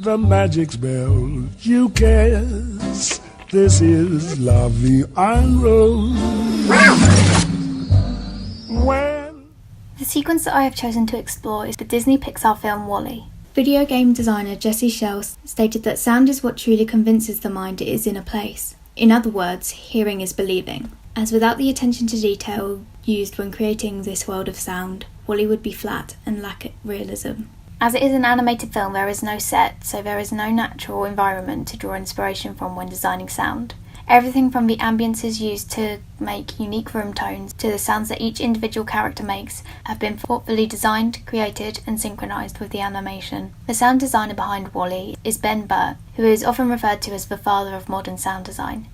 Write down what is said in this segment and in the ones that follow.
The magic spell you cast. This is La Vie en Rose. The sequence that I have chosen to explore is the Disney Pixar film WALL-E. Video game designer Jesse Schell stated that sound is what truly convinces the mind it is in a place. In other words, hearing is believing. As without the attention to detail used when creating this world of sound, WALL-E would be flat and lack realism. As it is an animated film, there is no set, so there is no natural environment to draw inspiration from when designing sound. Everything from the ambiences used to make unique room tones to the sounds that each individual character makes have been thoughtfully designed, created, and synchronized with the animation. The sound designer behind WALL-E is Ben Burtt, who is often referred to as the father of modern sound design.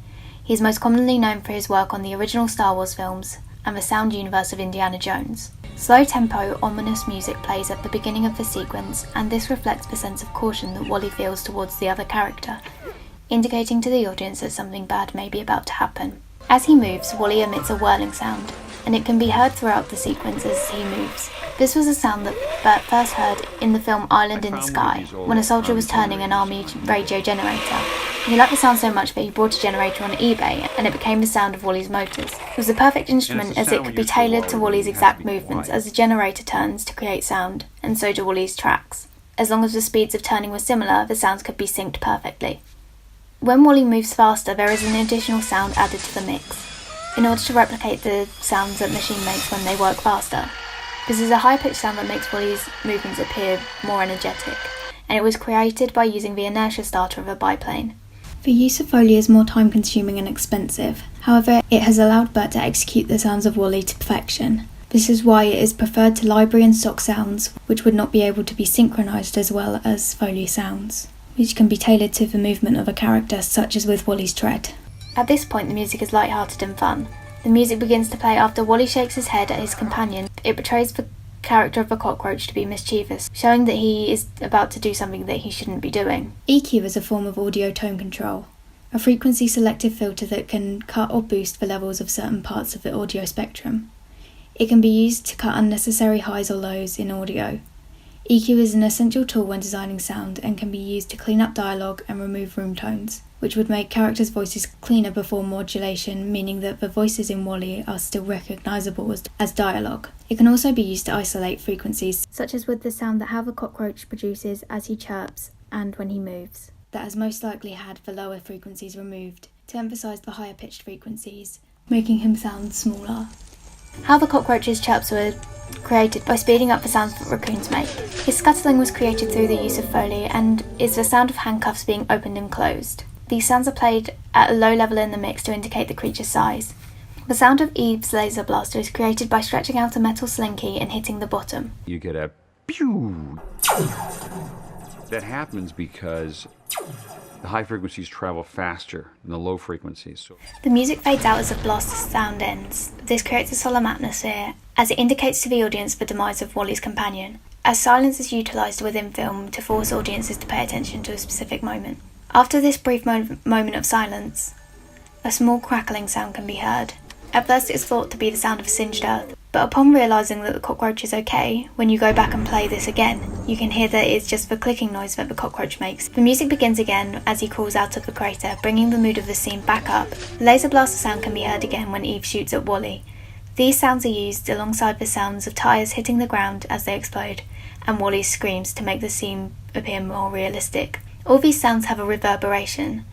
He is most commonly known for his work on the original Star Wars films and the sound universe of Indiana Jones. Slow-tempo, ominous music plays at the beginning of the sequence, and this reflects the sense of caution that WALL-E feels towards the other character, indicating to the audience that something bad may be about to happen. As he moves, WALL-E emits a whirling sound, and it can be heard throughout the sequence as he moves. This was a sound that Bert first heard in the film Island in the Sky, when a soldier was turning an army radio generator. He liked the sound so much that he bought a generator on eBay, and it became the sound of WALL-E's motors. It was the perfect instrument as it could be tailored to WALL-E's exact movements as the generator turns to create sound, and so do WALL-E's tracks. As long as the speeds of turning were similar, the sounds could be synced perfectly. When WALL-E moves faster, there is an additional sound added to the mix, in order to replicate the sounds that the machine makes when they work faster. This is a high-pitched sound that makes WALL-E's movements appear more energetic, and it was created by using the inertia starter of a biplane. The use of Foley is more time-consuming and expensive. However, it has allowed Bert to execute the sounds of WALL-E to perfection. This is why it is preferred to library and stock sounds, which would not be able to be synchronized as well as Foley sounds, which can be tailored to the movement of a character, such as with WALL-E's tread. At this point, the music is light-hearted and fun. The music begins to play after WALL-E shakes his head at his companion. It betrays the character of the cockroach to be mischievous, showing that he is about to do something that he shouldn't be doing. EQ is a form of audio tone control, a frequency selective filter that can cut or boost the levels of certain parts of the audio spectrum. It can be used to cut unnecessary highs or lows in audio. EQ is an essential tool when designing sound and can be used to clean up dialogue and remove room tones, which would make characters' voices cleaner before modulation, meaning that the voices in WALL-E are still recognisable as dialogue. It can also be used to isolate frequencies, such as with the sound that how the cockroach produces as he chirps and when he moves, that has most likely had the lower frequencies removed to emphasise the higher pitched frequencies, making him sound smaller. How the cockroach's chirps were created by speeding up the sounds that raccoons make. His scuttling was created through the use of Foley and is the sound of handcuffs being opened and closed. These sounds are played at a low level in the mix to indicate the creature's size. The sound of Eve's laser blaster is created by stretching out a metal slinky and hitting the bottom. You get a pew. That happens because the high frequencies travel faster than the low frequencies. The music fades out as the blaster's sound ends. This creates a solemn atmosphere, as it indicates to the audience the demise of WALL-E's companion, as silence is utilised within film to force audiences to pay attention to a specific moment. After this brief moment of silence, a small crackling sound can be heard. At first it's thought to be the sound of singed earth, but upon realising that the cockroach is okay, when you go back and play this again, you can hear that it's just the clicking noise that the cockroach makes. The music begins again as he crawls out of the crater, bringing the mood of the scene back up. The laser blaster sound can be heard again when Eve shoots at Wally. These sounds are used alongside the sounds of tyres hitting the ground as they explode, and Wally's screams to make the scene appear more realistic. All these sounds have a reverberation.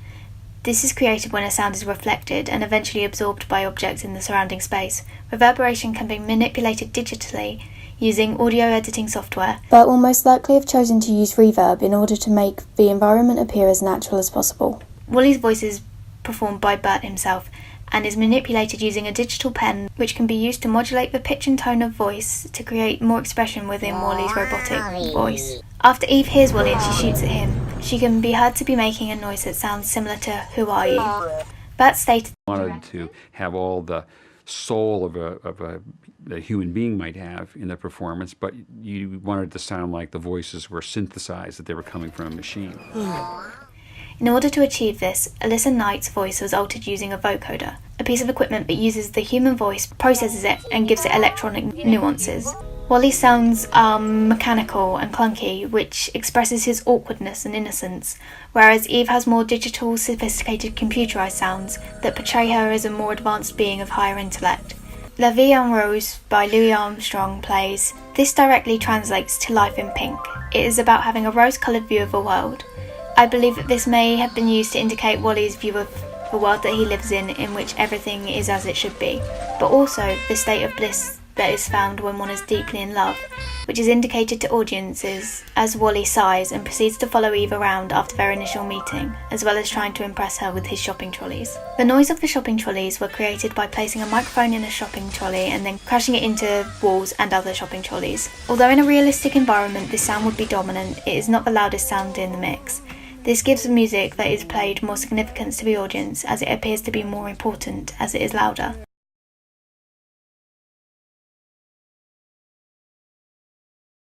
This is created when a sound is reflected and eventually absorbed by objects in the surrounding space. Reverberation can be manipulated digitally using audio editing software, but will most likely have chosen to use reverb in order to make the environment appear as natural as possible. Wally's voice is performed by Bert himself and is manipulated using a digital pen, which can be used to modulate the pitch and tone of voice to create more expression within Wally's robotic voice. After Eve hears Wally and she shoots at him, she can be heard to be making a noise that sounds similar to "Who are you?" Bert stated, Wanted to have all the soul of a human being might have in the performance, but you wanted it to sound like the voices were synthesized, that they were coming from a machine. In order to achieve this, Alyssa Knight's voice was altered using a vocoder, a piece of equipment that uses the human voice, processes it, and gives it electronic nuances. Wally's sounds are mechanical and clunky, which expresses his awkwardness and innocence, whereas Eve has more digital, sophisticated computerized sounds that portray her as a more advanced being of higher intellect. La Vie en Rose by Louis Armstrong plays, "This directly translates to life in pink. It is about having a rose-coloured view of the world. I believe that this may have been used to indicate Wally's view of the world that he lives in which everything is as it should be, but also the state of bliss that is found when one is deeply in love, which is indicated to audiences as Wally sighs and proceeds to follow Eve around after their initial meeting, as well as trying to impress her with his shopping trolleys. The noise of the shopping trolleys were created by placing a microphone in a shopping trolley and then crashing it into walls and other shopping trolleys. Although in a realistic environment this sound would be dominant, it is not the loudest sound in the mix. This gives the music that is played more significance to the audience, as it appears to be more important as it is louder.